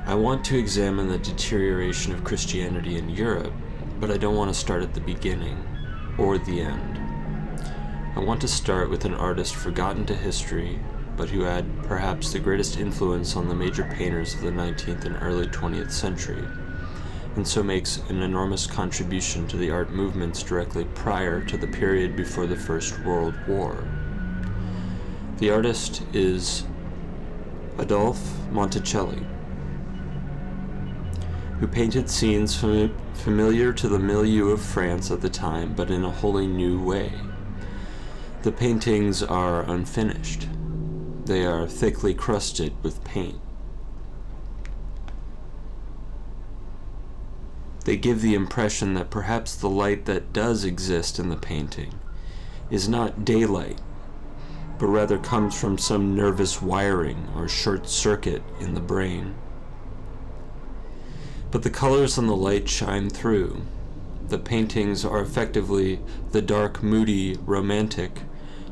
I want to examine the deterioration of Christianity in Europe, but I don't want to start at the beginning or the end. I want to start with an artist forgotten to history, but who had perhaps the greatest influence on the major painters of the 19th and early 20th century, and so makes an enormous contribution to the art movements directly prior to the period before the First World War. The artist is Adolphe Monticelli, who painted scenes familiar to the milieu of France at the time, but in a wholly new way. The paintings are unfinished. They are thickly crusted with paint. They give the impression that perhaps the light that does exist in the painting is not daylight, but rather comes from some nervous wiring or short circuit in the brain. But the colors and the light shine through. The paintings are effectively the dark, moody, romantic,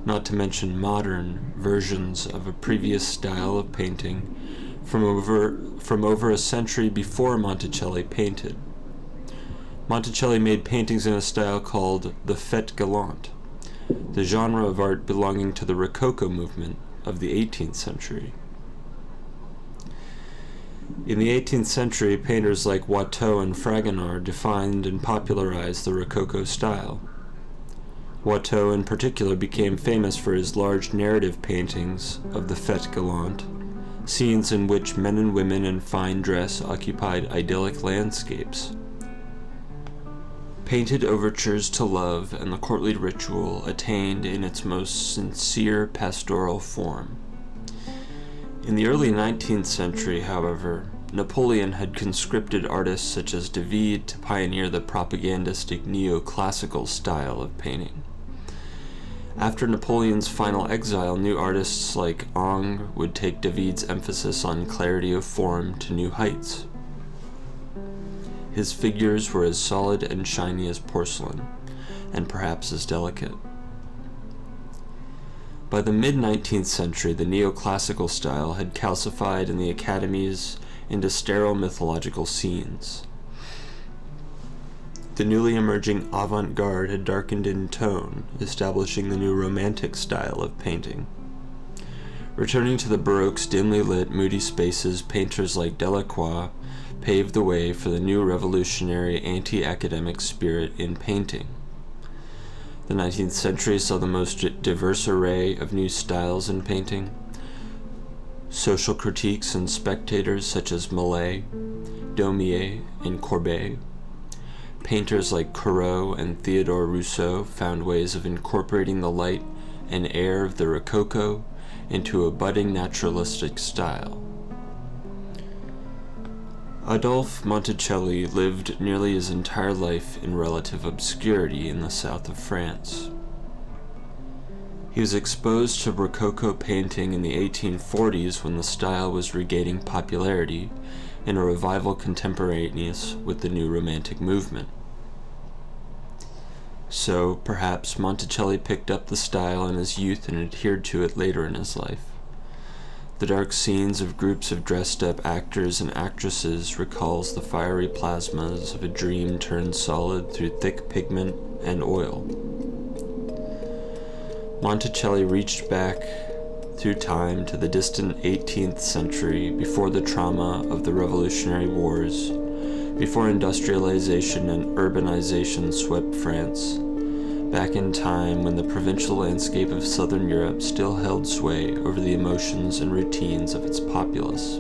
not to mention modern, versions of a previous style of painting from over a century before Monticelli painted. Monticelli made paintings in a style called the Fête Galante, the genre of art belonging to the Rococo movement of the 18th century. In the 18th century, painters like Watteau and Fragonard defined and popularized the Rococo style. Watteau in particular became famous for his large narrative paintings of the Fête Galante, scenes in which men and women in fine dress occupied idyllic landscapes. Painted overtures to love and the courtly ritual attained in its most sincere pastoral form. In the early 19th century, however, Napoleon had conscripted artists such as David to pioneer the propagandistic neoclassical style of painting. After Napoleon's final exile, new artists like Ingres would take David's emphasis on clarity of form to new heights. His figures were as solid and shiny as porcelain, and perhaps as delicate. By the mid-19th century, the neoclassical style had calcified in the academies into sterile mythological scenes. The newly emerging avant-garde had darkened in tone, establishing the new romantic style of painting. Returning to the Baroque's dimly lit, moody spaces, painters like Delacroix paved the way for the new revolutionary anti-academic spirit in painting. The 19th century saw the most diverse array of new styles in painting. Social critiques and spectators such as Millet, Daumier, and Courbet. Painters like Corot and Theodore Rousseau found ways of incorporating the light and air of the Rococo into a budding naturalistic style. Adolphe Monticelli lived nearly his entire life in relative obscurity in the south of France. He was exposed to Rococo painting in the 1840s when the style was regaining popularity in a revival contemporaneous with the new Romantic movement. So, perhaps Monticelli picked up the style in his youth and adhered to it later in his life. The dark scenes of groups of dressed-up actors and actresses recalls the fiery plasmas of a dream turned solid through thick pigment and oil. Monticelli reached back through time to the distant 18th century, before the trauma of the Revolutionary Wars, before industrialization and urbanization swept France, back in time when the provincial landscape of southern Europe still held sway over the emotions and routines of its populace.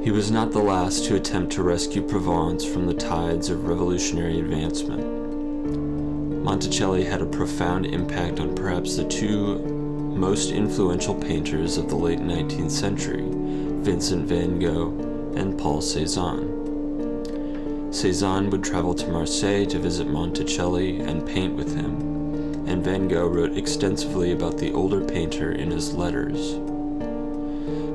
He was not the last to attempt to rescue Provence from the tides of revolutionary advancement. Monticelli had a profound impact on perhaps the two most influential painters of the late 19th century, Vincent van Gogh and Paul Cézanne. Cézanne would travel to Marseille to visit Monticelli and paint with him, and Van Gogh wrote extensively about the older painter in his letters.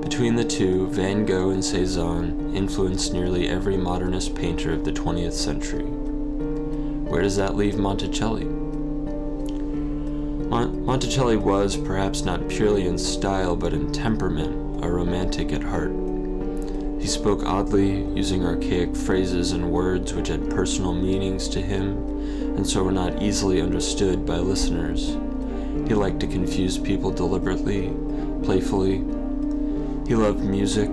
Between the two, Van Gogh and Cézanne influenced nearly every modernist painter of the 20th century. Where does that leave Monticelli? Monticelli was, perhaps not purely in style, but in temperament, a romantic at heart. He spoke oddly, using archaic phrases and words which had personal meanings to him, and so were not easily understood by listeners. He liked to confuse people deliberately, playfully. He loved music.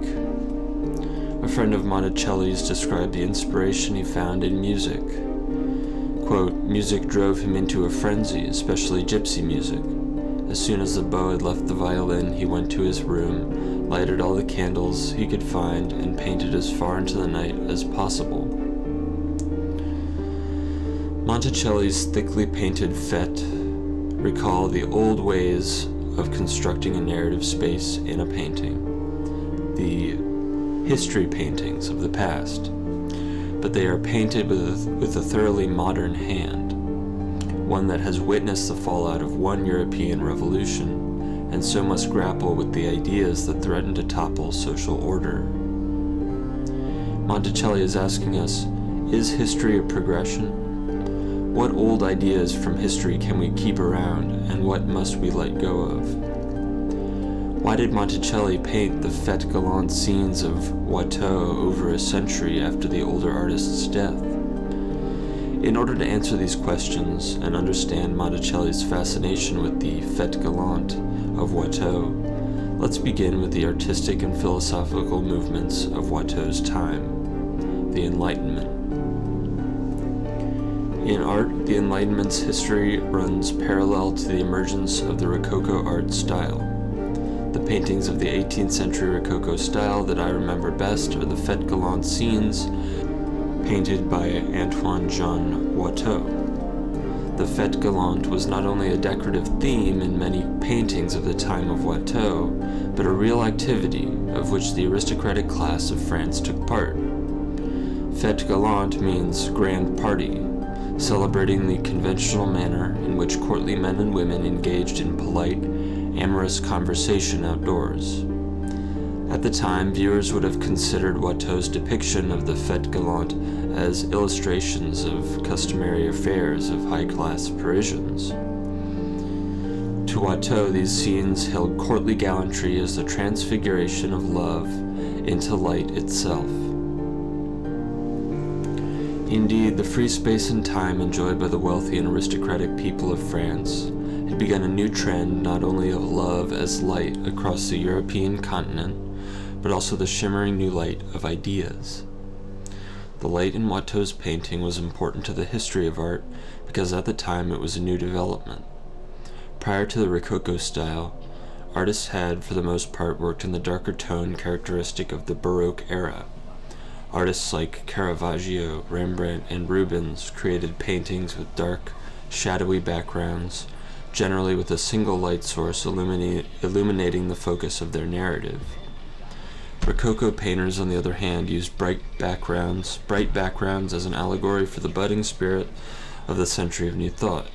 A friend of Monticelli's described the inspiration he found in music. Quote, "Music drove him into a frenzy, especially gypsy music. As soon as the bow had left the violin, he went to his room, lighted all the candles he could find, and painted as far into the night as possible." Monticelli's thickly painted fête recall the old ways of constructing a narrative space in a painting, the history paintings of the past, but they are painted with a thoroughly modern hand, one that has witnessed the fallout of one European revolution, and so must grapple with the ideas that threaten to topple social order. Monticelli is asking us, is history a progression? What old ideas from history can we keep around, and what must we let go of? Why did Monticelli paint the fête galante scenes of Watteau over a century after the older artist's death? In order to answer these questions and understand Monticelli's fascination with the fête galante of Watteau, let's begin with the artistic and philosophical movements of Watteau's time, the Enlightenment. In art, the Enlightenment's history runs parallel to the emergence of the Rococo art style. The paintings of the 18th century Rococo style that I remember best are the fête galante scenes painted by Antoine-Jean Watteau. The fête galante was not only a decorative theme in many paintings of the time of Watteau, but a real activity of which the aristocratic class of France took part. Fête galante means grand party, celebrating the conventional manner in which courtly men and women engaged in polite, amorous conversation outdoors. At the time, viewers would have considered Watteau's depiction of the fête galante as illustrations of customary affairs of high-class Parisians. To Watteau, these scenes held courtly gallantry as the transfiguration of love into light itself. Indeed, the free space and time enjoyed by the wealthy and aristocratic people of France had begun a new trend not only of love as light across the European continent, but also the shimmering new light of ideas. The light in Watteau's painting was important to the history of art because at the time it was a new development. Prior to the Rococo style, artists had, for the most part, worked in the darker tone characteristic of the Baroque era. Artists like Caravaggio, Rembrandt, and Rubens created paintings with dark, shadowy backgrounds, generally with a single light source illuminating the focus of their narrative. Rococo painters, on the other hand, used bright backgrounds as an allegory for the budding spirit of the century of New Thought.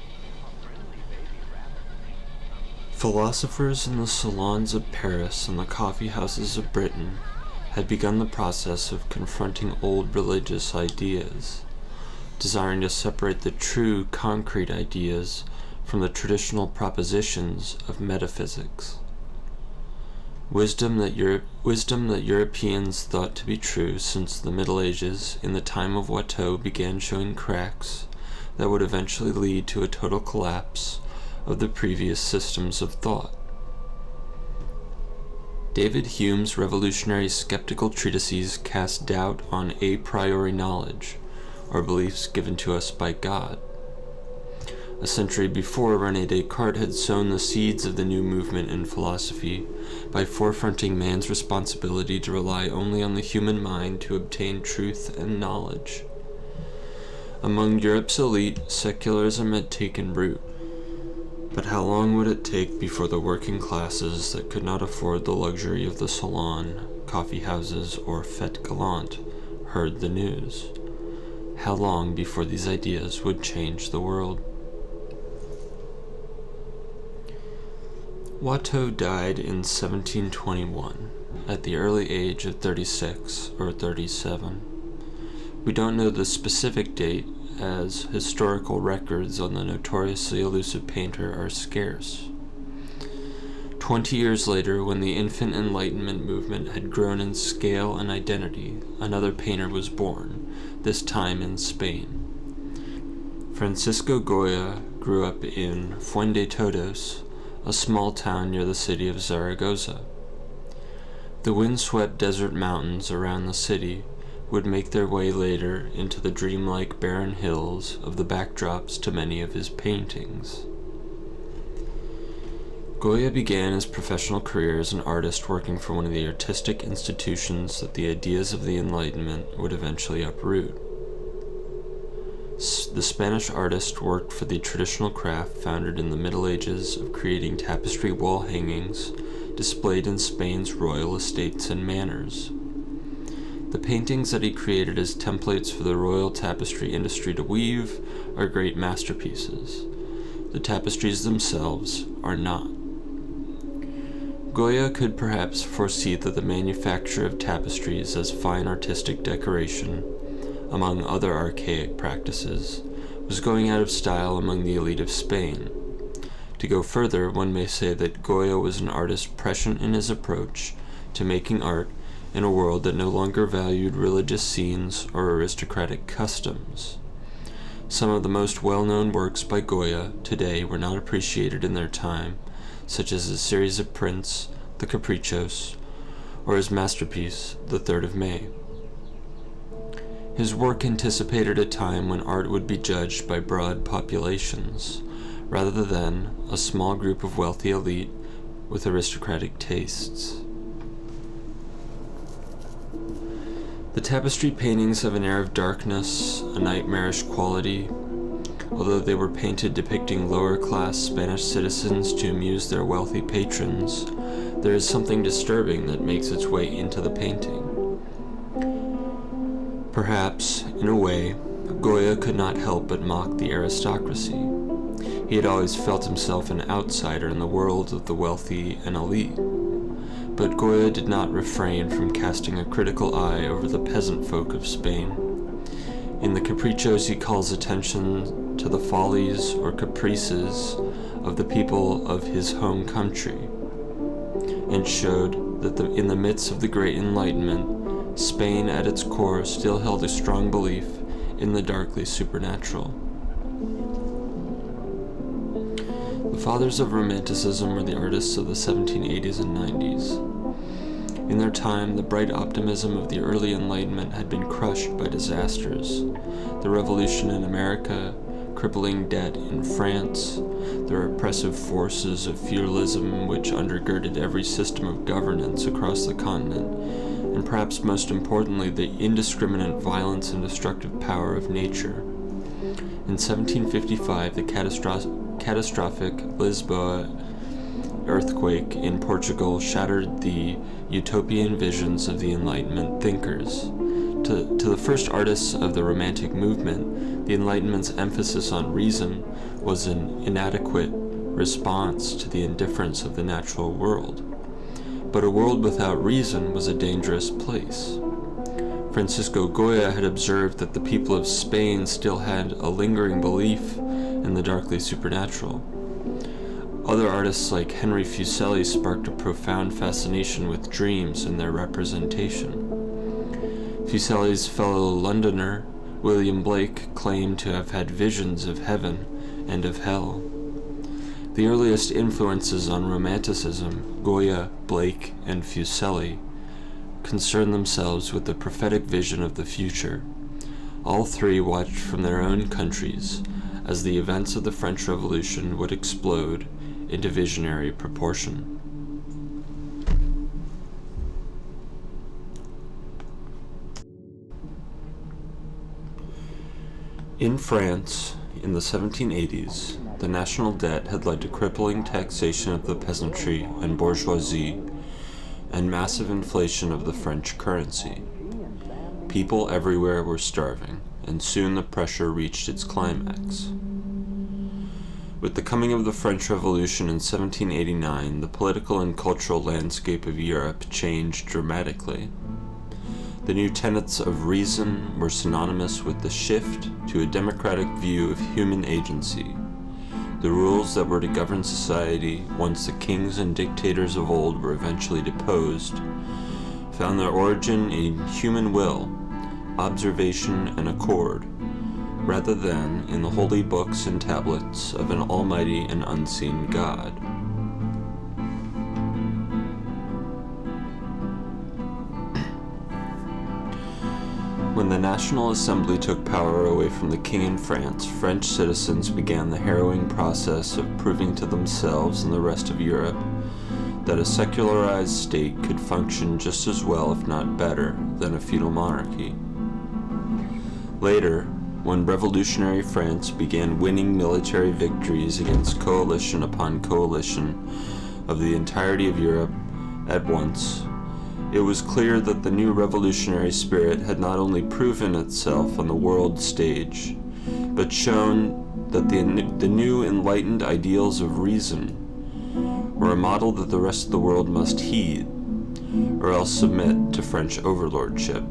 Philosophers in the salons of Paris and the coffee houses of Britain had begun the process of confronting old religious ideas, desiring to separate the true, concrete ideas from the traditional propositions of metaphysics. Wisdom that Europeans thought to be true since the Middle Ages in the time of Watteau began showing cracks that would eventually lead to a total collapse of the previous systems of thought. David Hume's revolutionary skeptical treatises cast doubt on a priori knowledge, or beliefs given to us by God. A century before, René Descartes had sown the seeds of the new movement in philosophy by forefronting man's responsibility to rely only on the human mind to obtain truth and knowledge. Among Europe's elite, secularism had taken root. But how long would it take before the working classes that could not afford the luxury of the salon, coffee houses, or fête galante heard the news? How long before these ideas would change the world? Watteau died in 1721, at the early age of 36 or 37. We don't know the specific date, as historical records on the notoriously elusive painter are scarce. 20 years later, when the infant Enlightenment movement had grown in scale and identity, another painter was born, this time in Spain. Francisco Goya grew up in Fuendetodos, a small town near the city of Zaragoza. The windswept desert mountains around the city would make their way later into the dreamlike barren hills of the backdrops to many of his paintings. Goya began his professional career as an artist working for one of the artistic institutions that the ideas of the Enlightenment would eventually uproot. The Spanish artist worked for the traditional craft founded in the Middle Ages of creating tapestry wall hangings displayed in Spain's royal estates and manors. The paintings that he created as templates for the royal tapestry industry to weave are great masterpieces. The tapestries themselves are not. Goya could perhaps foresee that the manufacture of tapestries as fine artistic decoration, among other archaic practices, was going out of style among the elite of Spain. To go further, one may say that Goya was an artist prescient in his approach to making art in a world that no longer valued religious scenes or aristocratic customs. Some of the most well-known works by Goya today were not appreciated in their time, such as his series of prints, The Caprichos, or his masterpiece, The 3rd of May. His work anticipated a time when art would be judged by broad populations, rather than a small group of wealthy elite with aristocratic tastes. The tapestry paintings have an air of darkness, a nightmarish quality. Although they were painted depicting lower-class Spanish citizens to amuse their wealthy patrons, there is something disturbing that makes its way into the painting. Perhaps, in a way, Goya could not help but mock the aristocracy. He had always felt himself an outsider in the world of the wealthy and elite. But Goya did not refrain from casting a critical eye over the peasant folk of Spain. In the Caprichos, he calls attention to the follies or caprices of the people of his home country, and showed that in the midst of the Great Enlightenment, Spain at its core still held a strong belief in the darkly supernatural. The fathers of Romanticism were the artists of the 1780s and 90s. In their time, the bright optimism of the early Enlightenment had been crushed by disasters. The Revolution in America, crippling debt in France, the repressive forces of feudalism which undergirded every system of governance across the continent, and perhaps most importantly, the indiscriminate violence and destructive power of nature. In 1755, the catastrophic Lisboa earthquake in Portugal shattered the utopian visions of the Enlightenment thinkers. To the first artists of the Romantic movement, the Enlightenment's emphasis on reason was an inadequate response to the indifference of the natural world. But a world without reason was a dangerous place. Francisco Goya had observed that the people of Spain still had a lingering belief in the darkly supernatural. Other artists like Henry Fuseli sparked a profound fascination with dreams and their representation. Fuseli's fellow Londoner, William Blake, claimed to have had visions of heaven and of hell. The earliest influences on Romanticism, Goya, Blake, and Fuseli, concern themselves with the prophetic vision of the future. All three watched from their own countries as the events of the French Revolution would explode into visionary proportion. In France, in the 1780s, the national debt had led to crippling taxation of the peasantry and bourgeoisie and massive inflation of the French currency. People everywhere were starving, and soon the pressure reached its climax. With the coming of the French Revolution in 1789, the political and cultural landscape of Europe changed dramatically. The new tenets of reason were synonymous with the shift to a democratic view of human agency. The rules that were to govern society once the kings and dictators of old were eventually deposed found their origin in human will, observation, and accord, rather than in the holy books and tablets of an almighty and unseen God. When the National Assembly took power away from the king in France, French citizens began the harrowing process of proving to themselves and the rest of Europe that a secularized state could function just as well, if not better, than a feudal monarchy. Later, when revolutionary France began winning military victories against coalition upon coalition of the entirety of Europe at once, it was clear that the new revolutionary spirit had not only proven itself on the world stage, but shown that the new enlightened ideals of reason were a model that the rest of the world must heed, or else submit to French overlordship.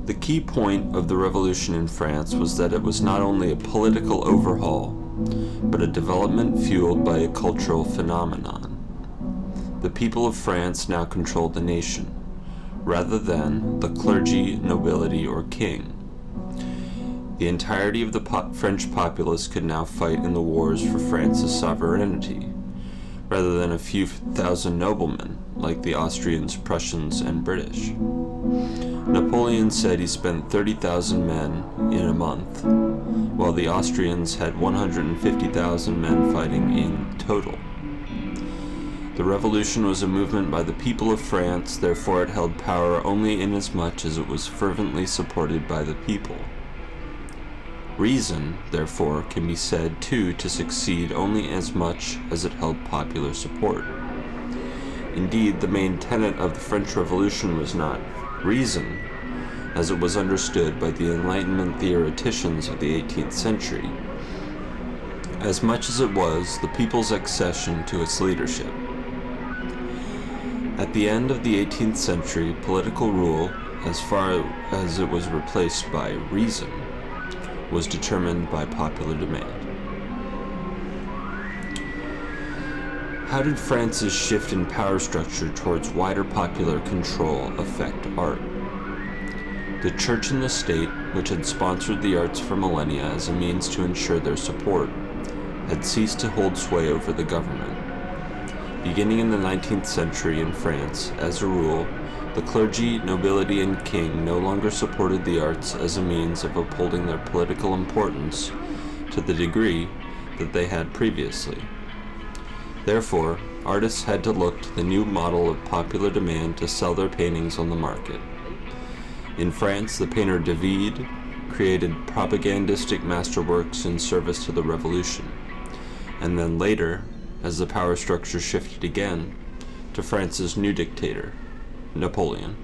The key point of the revolution in France was that it was not only a political overhaul, but a development fueled by a cultural phenomenon. The people of France now controlled the nation, rather than the clergy, nobility, or king. The entirety of the French populace could now fight in the wars for France's sovereignty, rather than a few thousand noblemen, like the Austrians, Prussians, and British. Napoleon said he spent 30,000 men in a month, while the Austrians had 150,000 men fighting in total. The revolution was a movement by the people of France, therefore it held power only inasmuch as it was fervently supported by the people. Reason, therefore, can be said too to succeed only as much as it held popular support. Indeed, the main tenet of the French Revolution was not reason, as it was understood by the Enlightenment theoreticians of the 18th century, as much as it was the people's accession to its leadership. At the end of the 18th century, political rule, as far as it was replaced by reason, was determined by popular demand. How did France's shift in power structure towards wider popular control affect art? The church and the state, which had sponsored the arts for millennia as a means to ensure their support, had ceased to hold sway over the government. Beginning in the 19th century in France, as a rule, the clergy, nobility, and king no longer supported the arts as a means of upholding their political importance to the degree that they had previously. Therefore, artists had to look to the new model of popular demand to sell their paintings on the market. In France, the painter David created propagandistic masterworks in service to the revolution, and then later, as the power structure shifted again, to France's new dictator, Napoleon.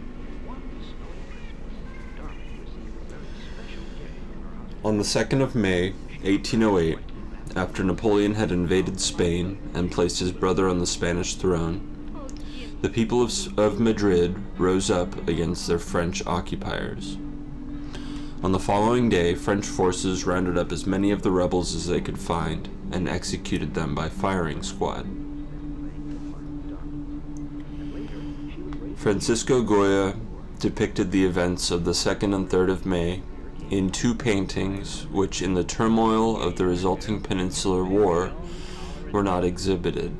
On the 2nd of May, 1808, after Napoleon had invaded Spain and placed his brother on the Spanish throne, the people of Madrid rose up against their French occupiers. On the following day, French forces rounded up as many of the rebels as they could find and executed them by firing squad. Francisco Goya depicted the events of the 2nd and 3rd of May in two paintings which, in the turmoil of the resulting Peninsular War, were not exhibited.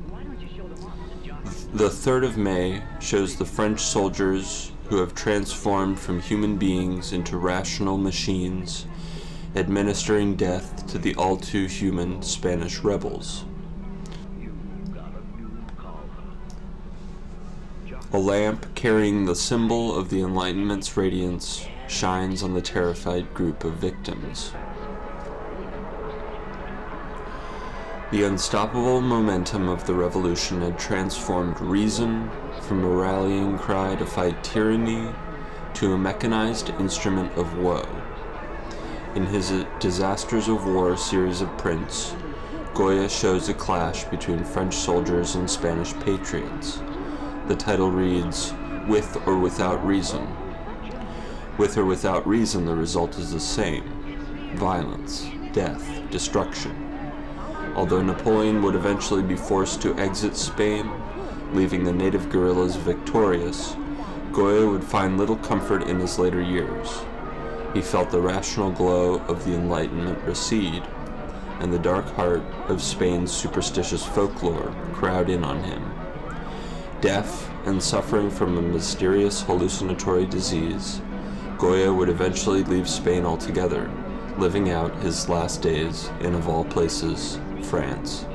The 3rd of May shows the French soldiers who have transformed from human beings into rational machines, administering death to the all-too-human Spanish rebels. A lamp carrying the symbol of the Enlightenment's radiance shines on the terrified group of victims. The unstoppable momentum of the revolution had transformed reason from a rallying cry to fight tyranny to a mechanized instrument of woe. In his Disasters of War series of prints, Goya shows a clash between French soldiers and Spanish patriots. The title reads, "With or Without Reason." With or without reason, the result is the same: violence, death, destruction. Although Napoleon would eventually be forced to exit Spain, leaving the native guerrillas victorious, Goya would find little comfort in his later years. He felt the rational glow of the Enlightenment recede, and the dark heart of Spain's superstitious folklore crowd in on him. Deaf and suffering from a mysterious hallucinatory disease, Goya would eventually leave Spain altogether, living out his last days in, of all places, France.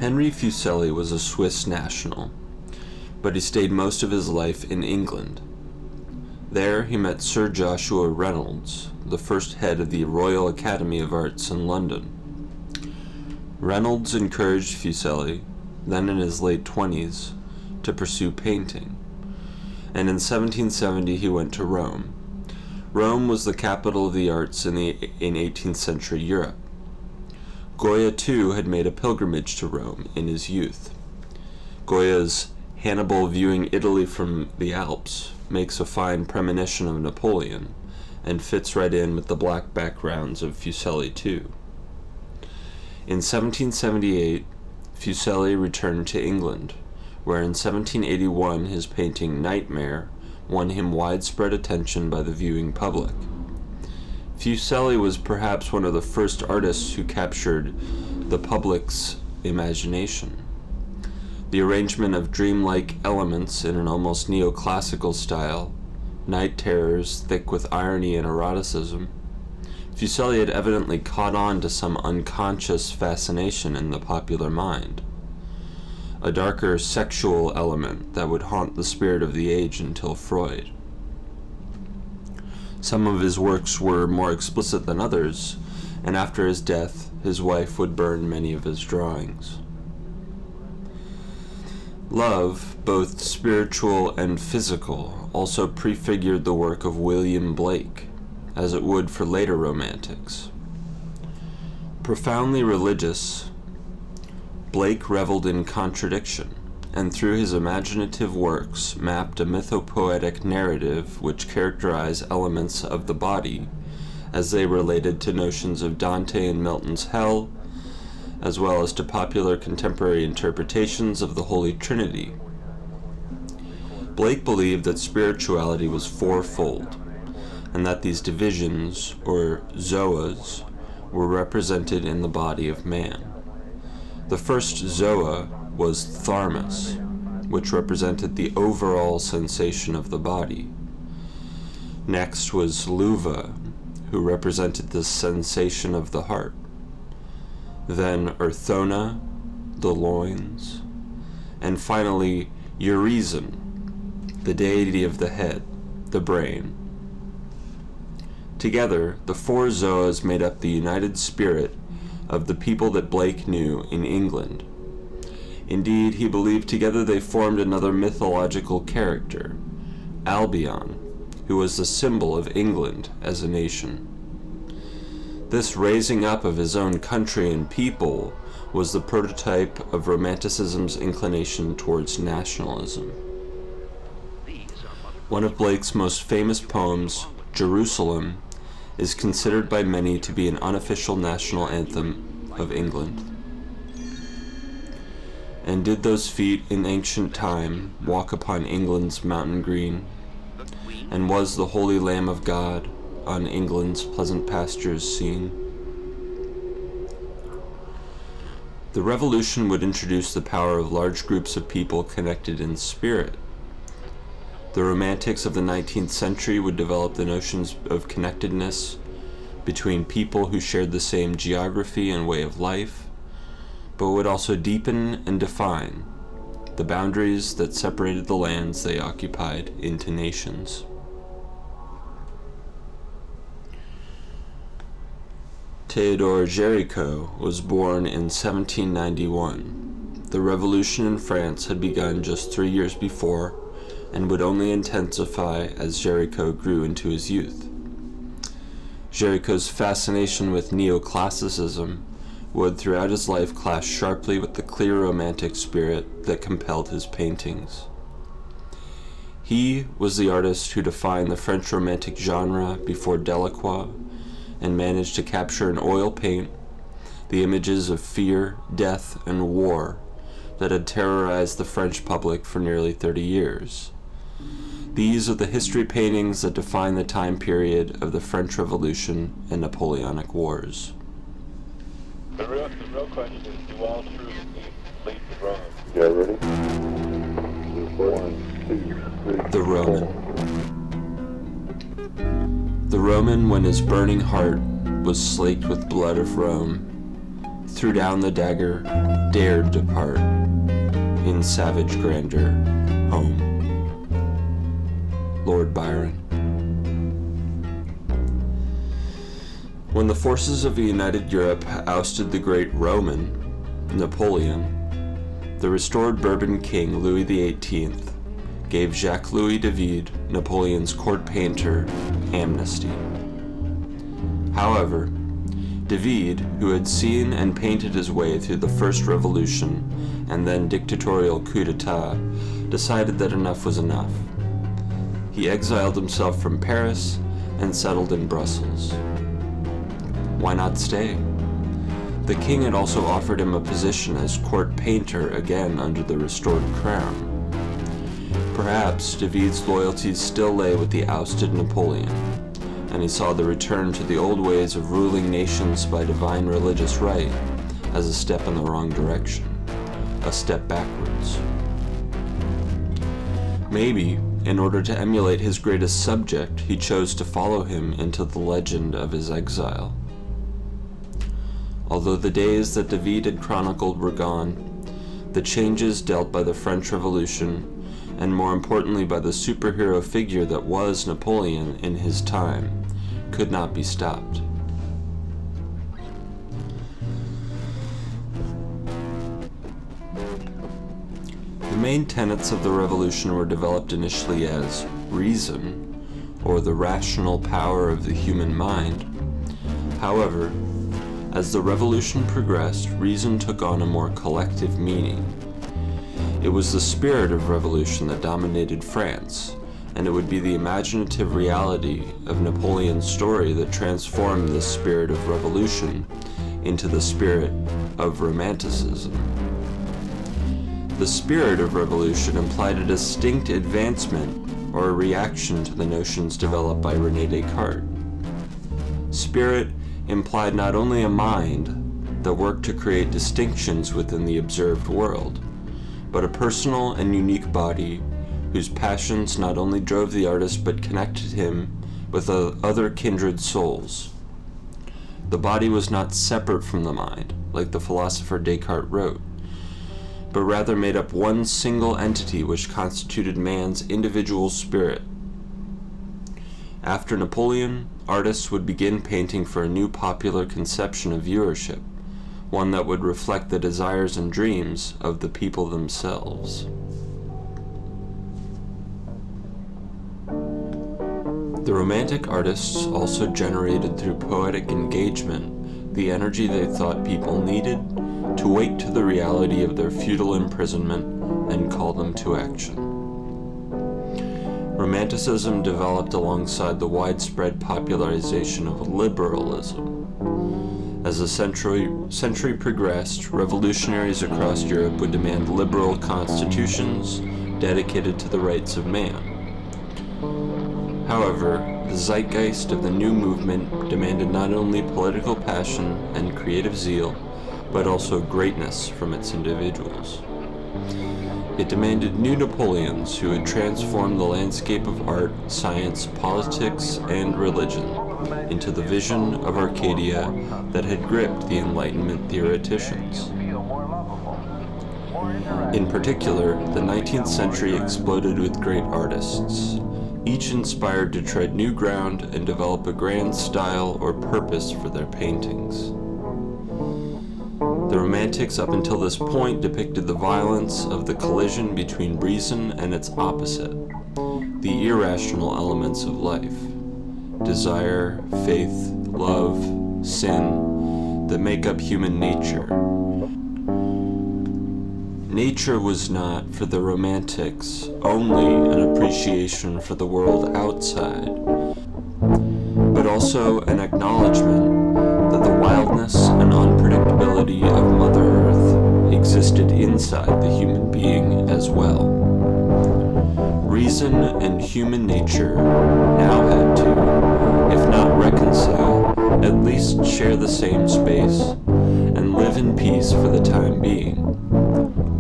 Henry Fuseli was a Swiss national, but he stayed most of his life in England. There he met Sir Joshua Reynolds, the first head of the Royal Academy of Arts in London. Reynolds encouraged Fuseli, then in his late 20s, to pursue painting, and in 1770 he went to Rome. Rome was the capital of the arts in 18th century Europe. Goya too had made a pilgrimage to Rome in his youth. Goya's Hannibal viewing Italy from the Alps makes a fine premonition of Napoleon, and fits right in with the black backgrounds of Fuseli too. In 1778, Fuseli returned to England, where in 1781 his painting Nightmare won him widespread attention by the viewing public. Fuseli was perhaps one of the first artists who captured the public's imagination. The arrangement of dreamlike elements in an almost neoclassical style, night terrors thick with irony and eroticism, Fuseli had evidently caught on to some unconscious fascination in the popular mind, a darker sexual element that would haunt the spirit of the age until Freud. Some of his works were more explicit than others, and after his death, his wife would burn many of his drawings. Love, both spiritual and physical, also prefigured the work of William Blake, as it would for later Romantics. Profoundly religious, Blake reveled in contradiction, and through his imaginative works mapped a mythopoetic narrative which characterized elements of the body as they related to notions of Dante and Milton's hell, as well as to popular contemporary interpretations of the Holy Trinity. Blake believed that spirituality was fourfold, and that these divisions, or zoas, were represented in the body of man. The first zoa was tharmas, which represented the overall sensation of the body. Next was luva, who represented the sensation of the heart. Then Urthona, the loins, and finally Urizen, the deity of the head, the brain. Together, the four zoas made up the united spirit of the people that Blake knew in England. Indeed, he believed together they formed another mythological character, Albion, who was the symbol of England as a nation. This raising up of his own country and people was the prototype of Romanticism's inclination towards nationalism. One of Blake's most famous poems, Jerusalem, is considered by many to be an unofficial national anthem of England. And did those feet in ancient time walk upon England's mountain green? And was the holy Lamb of God on England's pleasant pastures seen? The Revolution would introduce the power of large groups of people connected in spirit. The Romantics of the 19th century would develop the notions of connectedness between people who shared the same geography and way of life, but would also deepen and define the boundaries that separated the lands they occupied into nations. Theodore Géricault was born in 1791. The revolution in France had begun just 3 years before, and would only intensify as Géricault grew into his youth. Géricault's fascination with neoclassicism would throughout his life clash sharply with the clear romantic spirit that compelled his paintings. He was the artist who defined the French Romantic genre before Delacroix and managed to capture in oil paint the images of fear, death, and war that had terrorized the French public for nearly 30 years. These are the history paintings that define the time period of the French Revolution and Napoleonic Wars. The real question is, do all truth lead to Rome? Yeah, ready? 1, 2, 3. The Roman. The Roman, when his burning heart was slaked with blood of Rome, threw down the dagger, dared depart in savage grandeur home. Lord Byron. When the forces of a united Europe ousted the great Roman, Napoleon, the restored Bourbon king Louis XVIII gave Jacques-Louis David, Napoleon's court painter, amnesty. However, David, who had seen and painted his way through the First Revolution and then dictatorial coup d'etat, decided that enough was enough. He exiled himself from Paris and settled in Brussels. Why not stay? The king had also offered him a position as court painter again under the restored crown. Perhaps David's loyalties still lay with the ousted Napoleon, and he saw the return to the old ways of ruling nations by divine religious right as a step in the wrong direction, a step backwards. Maybe, in order to emulate his greatest subject, he chose to follow him into the legend of his exile. Although the days that David had chronicled were gone, the changes dealt by the French Revolution, and more importantly by the superhero figure that was Napoleon in his time, could not be stopped. The main tenets of the revolution were developed initially as reason, or the rational power of the human mind. However, as the revolution progressed, reason took on a more collective meaning. It was the spirit of revolution that dominated France, and it would be the imaginative reality of Napoleon's story that transformed the spirit of revolution into the spirit of Romanticism. The spirit of revolution implied a distinct advancement or a reaction to the notions developed by René Descartes. Spirit implied not only a mind that worked to create distinctions within the observed world, but a personal and unique body whose passions not only drove the artist but connected him with other kindred souls. The body was not separate from the mind, like the philosopher Descartes wrote, but rather made up one single entity which constituted man's individual spirit. After Napoleon, artists would begin painting for a new popular conception of viewership, one that would reflect the desires and dreams of the people themselves. The Romantic artists also generated through poetic engagement the energy they thought people needed to wake to the reality of their feudal imprisonment and call them to action. Romanticism developed alongside the widespread popularization of liberalism. As the century progressed, revolutionaries across Europe would demand liberal constitutions dedicated to the rights of man. However, the zeitgeist of the new movement demanded not only political passion and creative zeal, but also greatness from its individuals. It demanded new Napoleons who would transform the landscape of art, science, politics, and religion into the vision of Arcadia that had gripped the Enlightenment theoreticians. In particular, the 19th century exploded with great artists, each inspired to tread new ground and develop a grand style or purpose for their paintings. The Romantics up until this point depicted the violence of the collision between reason and its opposite, the irrational elements of life, desire, faith, love, sin, that make up human nature. nature was not, for the Romantics, only an appreciation for the world outside, but also an acknowledgement that the wildness and unpredictability of Mother Earth existed inside the human being as well. Reason and human nature now had to, if not reconcile, at least share the same space and live in peace for the time being.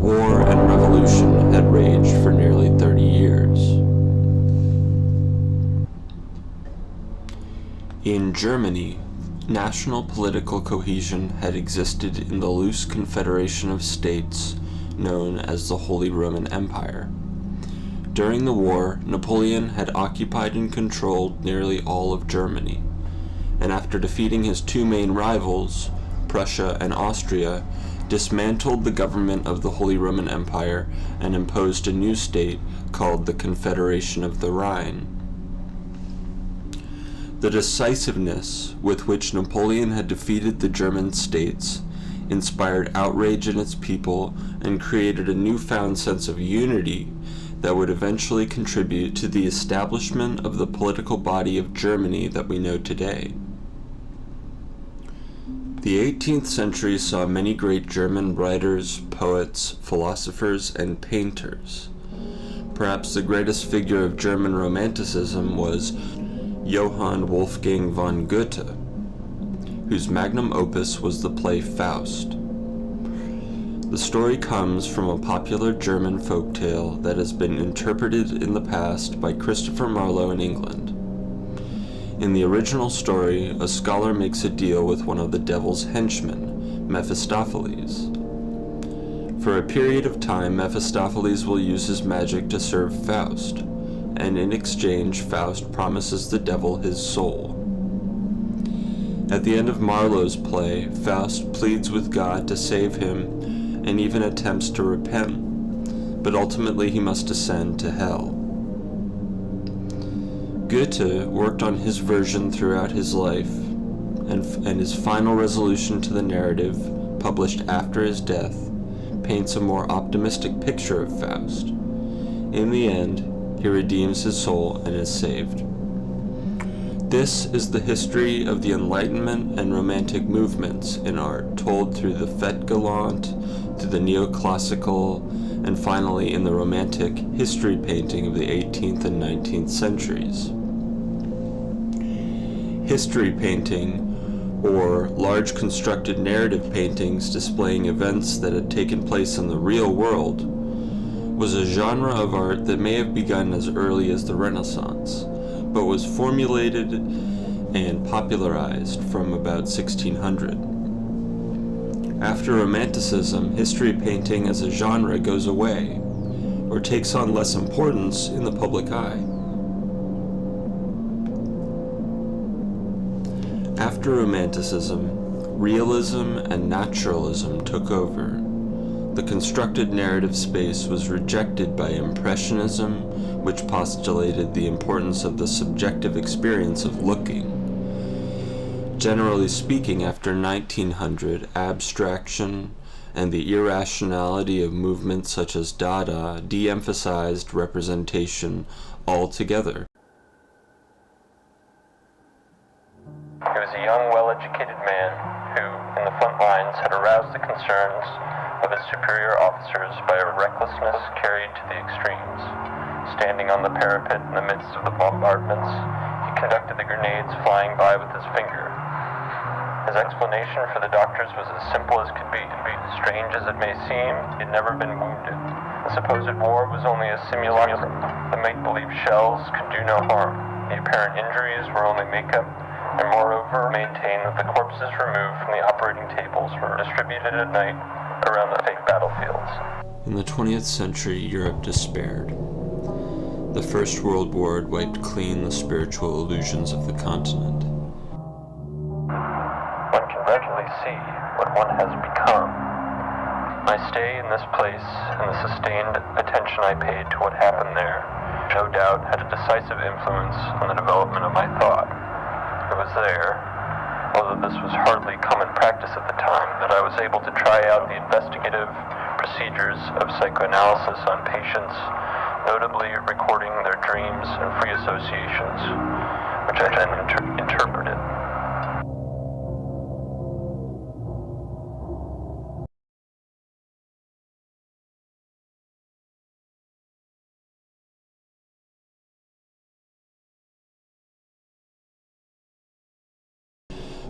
War and revolution had raged for nearly 30 years. In Germany, national political cohesion had existed in the loose confederation of states known as the Holy Roman Empire. During the war, Napoleon had occupied and controlled nearly all of Germany, and after defeating his two main rivals, Prussia and Austria, dismantled the government of the Holy Roman Empire and imposed a new state called the Confederation of the Rhine. The decisiveness with which Napoleon had defeated the German states inspired outrage in its people and created a newfound sense of unity that would eventually contribute to the establishment of the political body of Germany that we know today. The 18th century saw many great German writers, poets, philosophers, and painters. Perhaps the greatest figure of German Romanticism was Johann Wolfgang von Goethe, whose magnum opus was the play Faust. The story comes from a popular German folktale that has been interpreted in the past by Christopher Marlowe in England. In the original story, a scholar makes a deal with one of the devil's henchmen, Mephistopheles. For a period of time, Mephistopheles will use his magic to serve Faust, and in exchange, Faust promises the devil his soul. At the end of Marlowe's play, Faust pleads with God to save him and even attempts to repent, but ultimately he must descend to hell. Goethe worked on his version throughout his life, and his final resolution to the narrative, published after his death, paints a more optimistic picture of Faust. In the end, he redeems his soul and is saved. This is the history of the Enlightenment and Romantic movements in art, told through the Fête Galante, through the neoclassical, and finally in the Romantic history painting of the 18th and 19th centuries. History painting, or large constructed narrative paintings displaying events that had taken place in the real world, was a genre of art that may have begun as early as the Renaissance, but was formulated and popularized from about 1600. After Romanticism, history painting as a genre goes away, or takes on less importance in the public eye. After Romanticism, realism and naturalism took over. The constructed narrative space was rejected by Impressionism, which postulated the importance of the subjective experience of looking. Generally speaking, after 1900, abstraction and the irrationality of movements such as Dada de-emphasized representation altogether. He was a young, well-educated man who, in the front lines, had aroused the concerns of his superior officers by a recklessness carried to the extremes. Standing on the parapet in the midst of the bombardments, he conducted the grenades flying by with his finger. His explanation for the doctors was as simple as could be. Strange as it may seem, he had never been wounded. The supposed war was only a simulacrum. The make-believe shells could do no harm. The apparent injuries were only makeup, and moreover maintained that the corpses removed from the operating tables were distributed at night around the fake battlefields. In the 20th century, Europe despaired. The First World War had wiped clean the spiritual illusions of the continent. One can readily see what one has become. My stay in this place and the sustained attention I paid to what happened there no doubt had a decisive influence on the development of my thought. It was there, although this was hardly common practice at the time, that I was able to try out the investigative, procedures of psychoanalysis on patients, notably recording their dreams and free associations, which I then interpreted.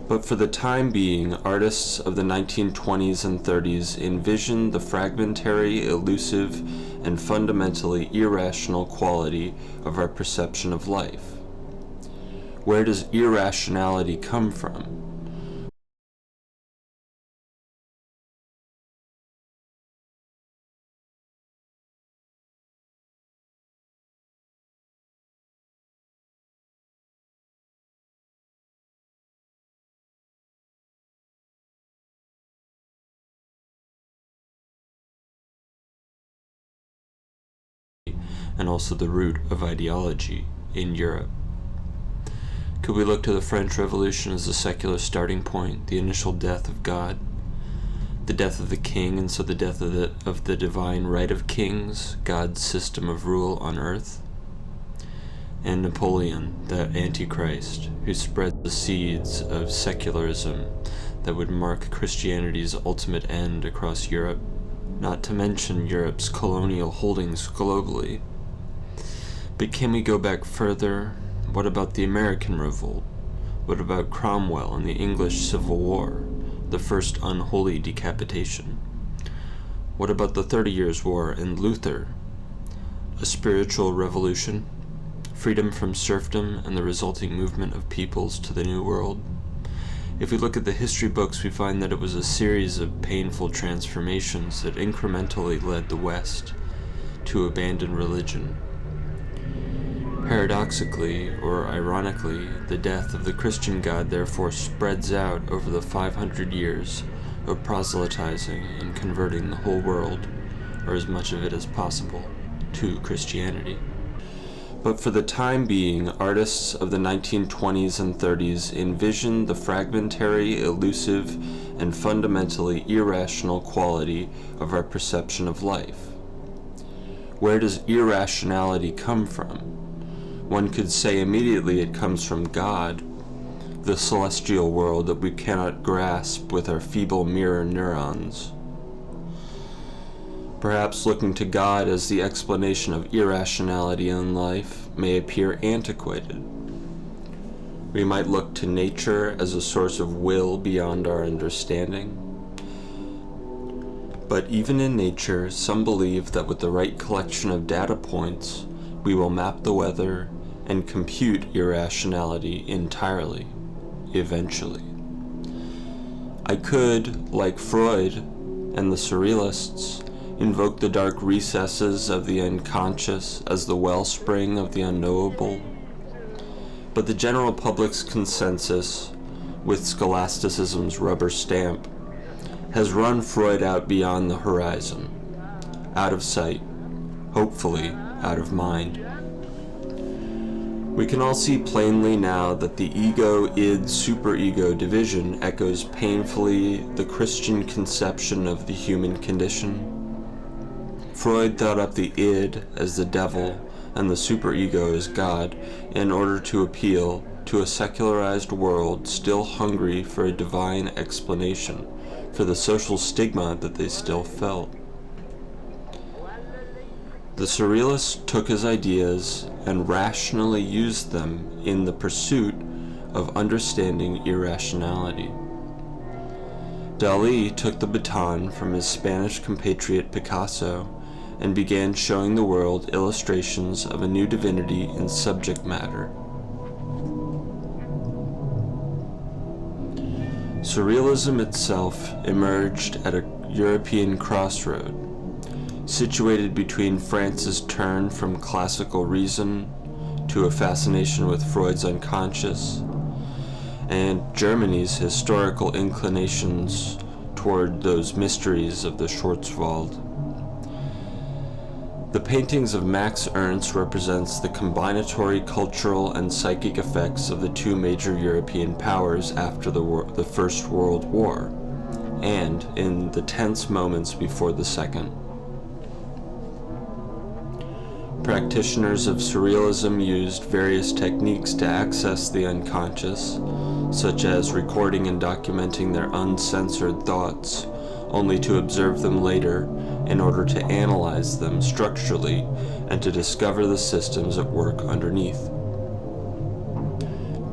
But for the time being, artists of the 1920s and 30s envisioned the fragmentary, elusive, and fundamentally irrational quality of our perception of life. Where does irrationality come from? And also the root of ideology in Europe. Could we look to the French Revolution as the secular starting point, the initial death of God, the death of the king, and so the death of the divine right of kings, God's system of rule on earth? And Napoleon, the Antichrist, who spread the seeds of secularism that would mark Christianity's ultimate end across Europe, not to mention Europe's colonial holdings globally. But can we go back further? What about the American Revolt? What about Cromwell and the English Civil War, the first unholy decapitation? What about the 30 Years' War and Luther? A spiritual revolution? Freedom from serfdom and the resulting movement of peoples to the New World? If we look at the history books, we find that it was a series of painful transformations that incrementally led the West to abandon religion. Paradoxically, or ironically, the death of the Christian God therefore spreads out over the 500 years of proselytizing and converting the whole world, or as much of it as possible, to Christianity. But for the time being, artists of the 1920s and 30s envisioned the fragmentary, elusive, and fundamentally irrational quality of our perception of life. Where does irrationality come from? One could say immediately it comes from God, the celestial world that we cannot grasp with our feeble mirror neurons. Perhaps looking to God as the explanation of irrationality in life may appear antiquated. We might look to nature as a source of will beyond our understanding. But even in nature, some believe that with the right collection of data points, we will map the weather and compute irrationality entirely, eventually. I could, like Freud and the Surrealists, invoke the dark recesses of the unconscious as the wellspring of the unknowable. But the general public's consensus, with scholasticism's rubber stamp, has run Freud out beyond the horizon, out of sight, hopefully out of mind. We can all see plainly now that the ego-id-superego division echoes painfully the Christian conception of the human condition. Freud thought up the id as the devil and the superego as God in order to appeal to a secularized world still hungry for a divine explanation for the social stigma that they still felt. The Surrealists took his ideas and rationally used them in the pursuit of understanding irrationality. Dalí took the baton from his Spanish compatriot Picasso and began showing the world illustrations of a new divinity in subject matter. Surrealism itself emerged at a European crossroad, situated between France's turn from classical reason to a fascination with Freud's unconscious, and Germany's historical inclinations toward those mysteries of the Schwarzwald. The paintings of Max Ernst represents the combinatory cultural and psychic effects of the two major European powers after the First World War, and in the tense moments before the second. Practitioners of surrealism used various techniques to access the unconscious, such as recording and documenting their uncensored thoughts, only to observe them later in order to analyze them structurally and to discover the systems at work underneath.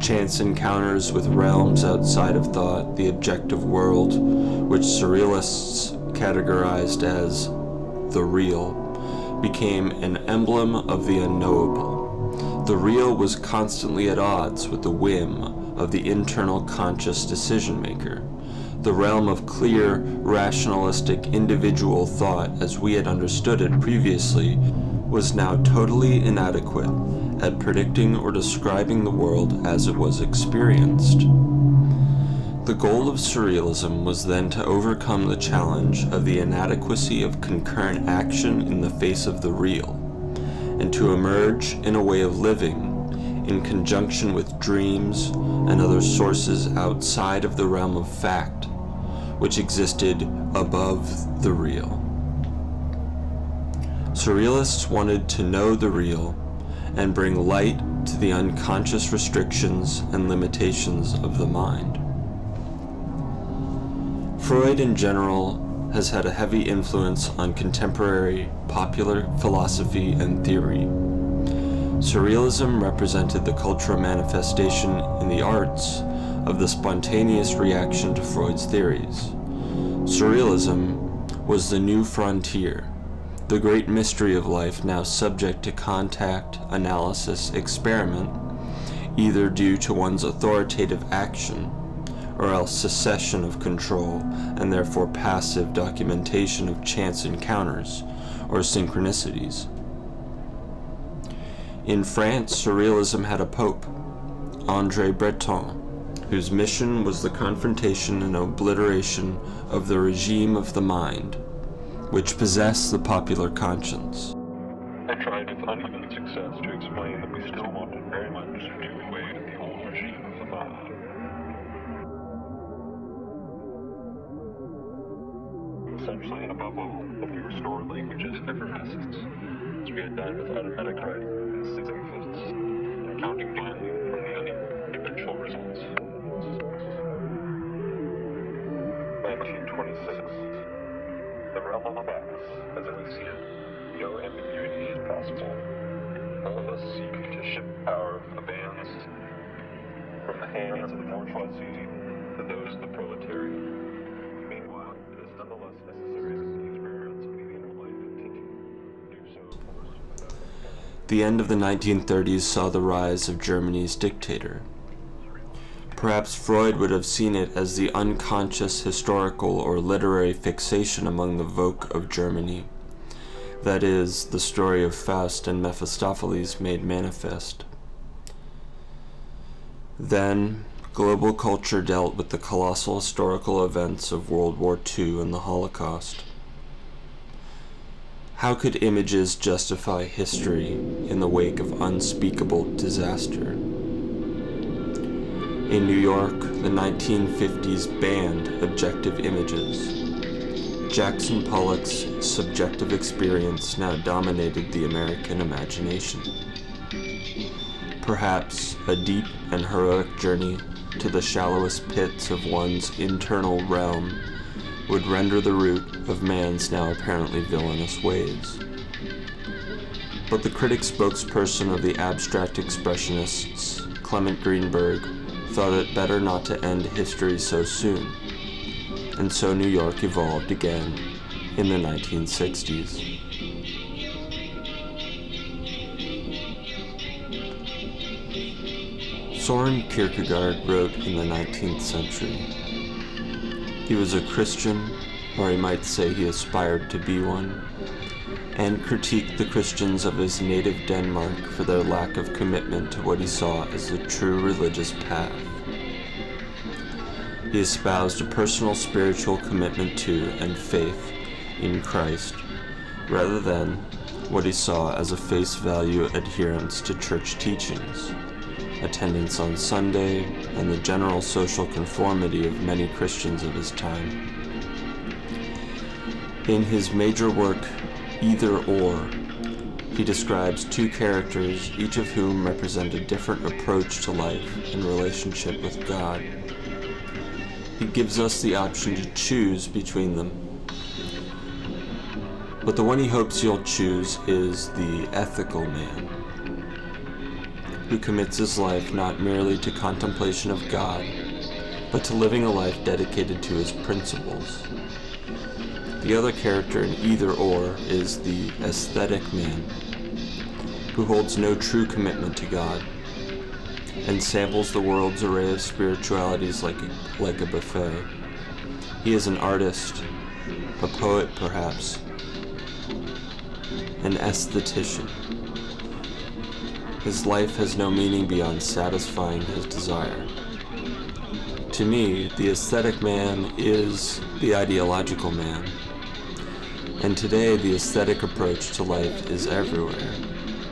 Chance encounters with realms outside of thought, the objective world, which surrealists categorized as the real, became an emblem of the unknowable. The real was constantly at odds with the whim of the internal conscious decision maker. The realm of clear, rationalistic individual thought, as we had understood it previously, was now totally inadequate at predicting or describing the world as it was experienced. The goal of surrealism was then to overcome the challenge of the inadequacy of concurrent action in the face of the real, and to emerge in a way of living in conjunction with dreams and other sources outside of the realm of fact, which existed above the real. Surrealists wanted to know the real and bring light to the unconscious restrictions and limitations of the mind. Freud in general has had a heavy influence on contemporary popular philosophy and theory. Surrealism represented the cultural manifestation in the arts of the spontaneous reaction to Freud's theories. Surrealism was the new frontier, the great mystery of life now subject to contact, analysis, experiment, either due to one's authoritative action or else secession of control and therefore passive documentation of chance encounters or synchronicities. In France, surrealism had a pope, André Breton, whose mission was the confrontation and obliteration of the regime of the mind, which possessed the popular conscience. I tried with uneven success to explain that we still wanted very much to do away with the old regime of the mind. Essentially, and above all, that we restored language's effervescence, as we had done with automatic writing and significance, and counting blindly from the uneventual results. 1926. The realm of facts, as we see it, no ambiguity is possible. All of us seek to shift power from the bands, from the hands of the bourgeoisie to those of the proletariat. Meanwhile, it is nonetheless necessary that the experiments of the inner life continue. Do so, of course. The end of the 1930s saw the rise of Germany's dictator. Perhaps Freud would have seen it as the unconscious historical or literary fixation among the Volk of Germany. That is, the story of Faust and Mephistopheles made manifest. Then, global culture dealt with the colossal historical events of World War II and the Holocaust. How could images justify history in the wake of unspeakable disaster? In New York, the 1950s banned objective images. Jackson Pollock's subjective experience now dominated the American imagination. Perhaps a deep and heroic journey to the shallowest pits of one's internal realm would render the root of man's now apparently villainous ways. But the critic spokesperson of the abstract expressionists, Clement Greenberg, thought it better not to end history so soon, and so New York evolved again in the 1960s. Soren Kierkegaard wrote in the 19th century. He was a Christian, or he might say he aspired to be one, and critiqued the Christians of his native Denmark for their lack of commitment to what he saw as the true religious path. He espoused a personal spiritual commitment to and faith in Christ, rather than what he saw as a face value adherence to church teachings, attendance on Sunday, and the general social conformity of many Christians of his time. In his major work, Either Or, he describes two characters, each of whom represent a different approach to life and relationship with God. He gives us the option to choose between them. But the one he hopes you'll choose is the ethical man, who commits his life not merely to contemplation of God, but to living a life dedicated to his principles. The other character in Either Or is the aesthetic man, who holds no true commitment to God, and samples the world's array of spiritualities like a buffet. He is an artist, a poet perhaps, an aesthetician. His life has no meaning beyond satisfying his desire. To me, the aesthetic man is the ideological man, and today the aesthetic approach to life is everywhere,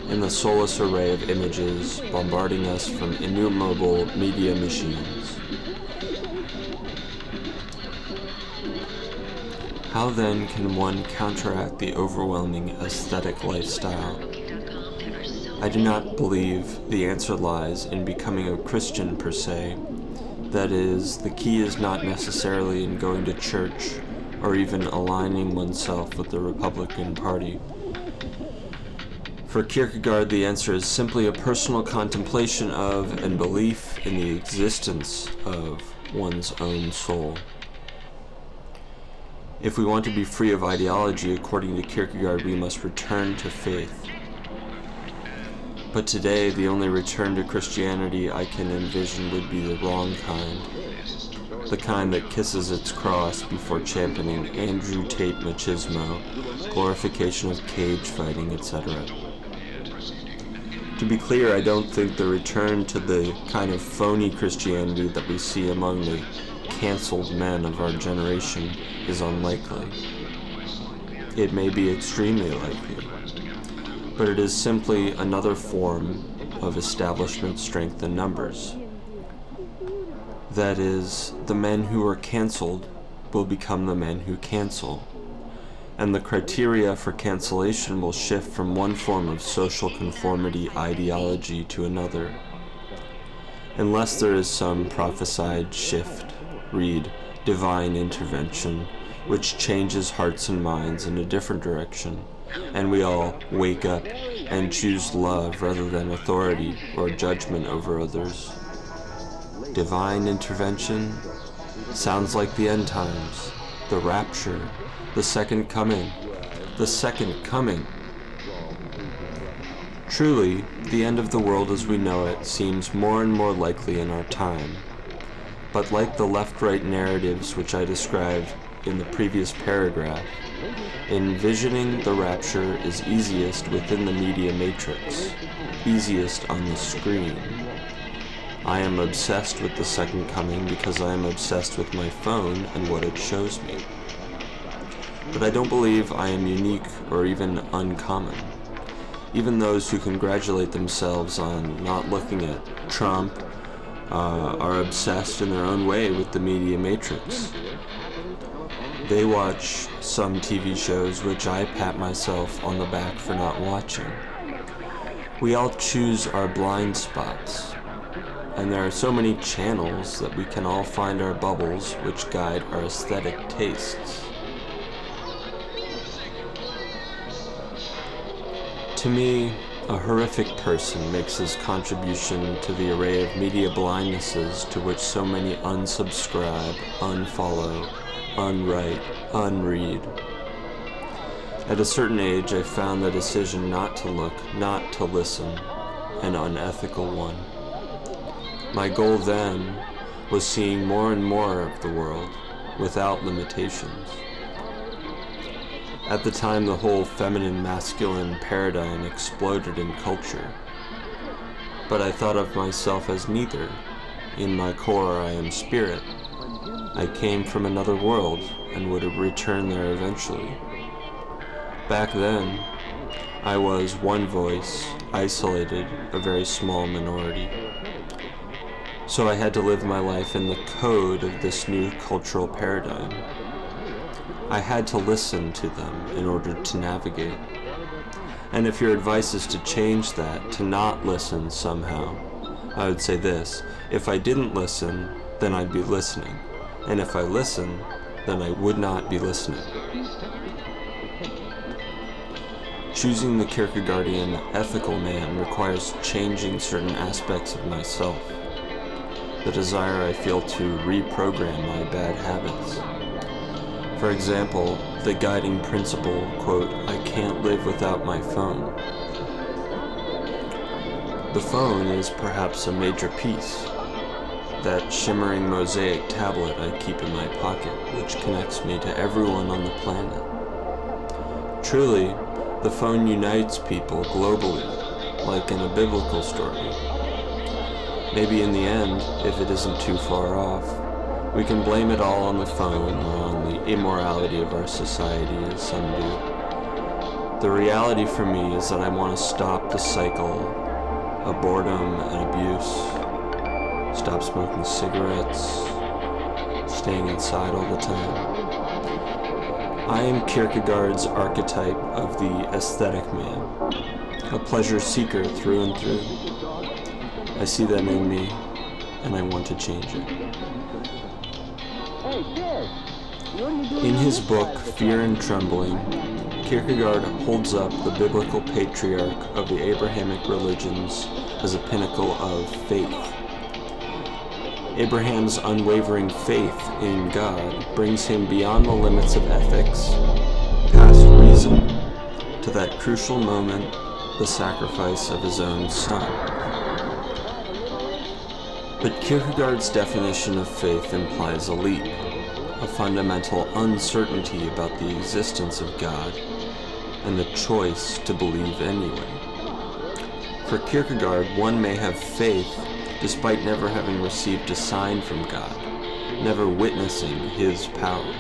in the soulless array of images bombarding us from innumerable media machines. How then can one counteract the overwhelming aesthetic lifestyle? I do not believe the answer lies in becoming a Christian per se. That is, the key is not necessarily in going to church or even aligning oneself with the Republican Party. For Kierkegaard, the answer is simply a personal contemplation of and belief in the existence of one's own soul. If we want to be free of ideology, according to Kierkegaard, we must return to faith. But today, the only return to Christianity I can envision would be the wrong kind. The kind that kisses its cross before championing Andrew Tate machismo, glorification of cage fighting, etc. To be clear, I don't think the return to the kind of phony Christianity that we see among the canceled men of our generation is unlikely. It may be extremely likely, but it is simply another form of establishment strength in numbers. That is, the men who are canceled will become the men who cancel, and the criteria for cancellation will shift from one form of social conformity ideology to another. Unless there is some prophesied shift, read divine intervention, which changes hearts and minds in a different direction, and we all wake up and choose love rather than authority or judgment over others. Divine intervention sounds like the end times, the rapture, the second coming, the second coming. Truly, the end of the world as we know it seems more and more likely in our time. But like the left-right narratives which I described in the previous paragraph, envisioning the rapture is easiest within the media matrix, easiest on the screen. I am obsessed with the second coming because I am obsessed with my phone and what it shows me. But I don't believe I am unique or even uncommon. Even those who congratulate themselves on not looking at Trump are obsessed in their own way with the media matrix. They watch some TV shows which I pat myself on the back for not watching. We all choose our blind spots, and there are so many channels that we can all find our bubbles which guide our aesthetic tastes. To me, a horrific person makes his contribution to the array of media blindnesses to which so many unsubscribe, unfollow, unwrite, unread. At a certain age, I found the decision not to look, not to listen, an unethical one. My goal then was seeing more and more of the world, without limitations. At the time, the whole feminine-masculine paradigm exploded in culture. But I thought of myself as neither. In my core, I am spirit. I came from another world and would return there eventually. Back then, I was one voice, isolated, a very small minority. So I had to live my life in the code of this new cultural paradigm. I had to listen to them in order to navigate. And if your advice is to change that, to not listen somehow, I would say this: if I didn't listen, then I'd be listening. And if I listen, then I would not be listening. Choosing the Kierkegaardian ethical man requires changing certain aspects of myself. The desire I feel to reprogram my bad habits. For example, the guiding principle, quote, "I can't live without my phone." The phone is perhaps a major piece, that shimmering mosaic tablet I keep in my pocket, which connects me to everyone on the planet. Truly, the phone unites people globally, like in a biblical story. Maybe in the end, if it isn't too far off, we can blame it all on the phone or on the immorality of our society, as some do. The reality for me is that I want to stop the cycle of boredom and abuse, stop smoking cigarettes, staying inside all the time. I am Kierkegaard's archetype of the aesthetic man, a pleasure seeker through and through. I see that in me, and I want to change it. In his book, Fear and Trembling, Kierkegaard holds up the biblical patriarch of the Abrahamic religions as a pinnacle of faith. Abraham's unwavering faith in God brings him beyond the limits of ethics, past reason, to that crucial moment, the sacrifice of his own son. But Kierkegaard's definition of faith implies a leap, a fundamental uncertainty about the existence of God, and the choice to believe anyway. For Kierkegaard, one may have faith despite never having received a sign from God, never witnessing his power.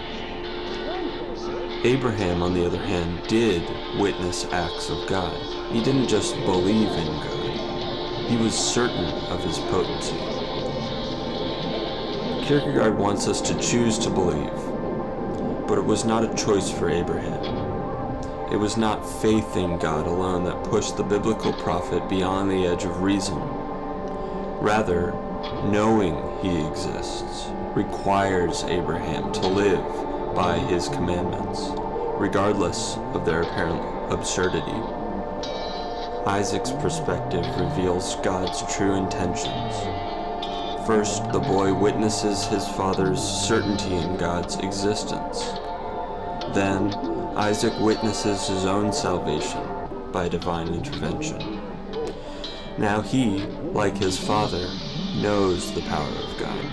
Abraham, on the other hand, did witness acts of God. He didn't just believe in God. He was certain of his potency. Kierkegaard wants us to choose to believe, but it was not a choice for Abraham. It was not faith in God alone that pushed the biblical prophet beyond the edge of reason. Rather, knowing he exists requires Abraham to live by his commandments, regardless of their apparent absurdity. Isaac's perspective reveals God's true intentions. First, the boy witnesses his father's certainty in God's existence. Then, Isaac witnesses his own salvation by divine intervention. Now he, like his father, knows the power of God.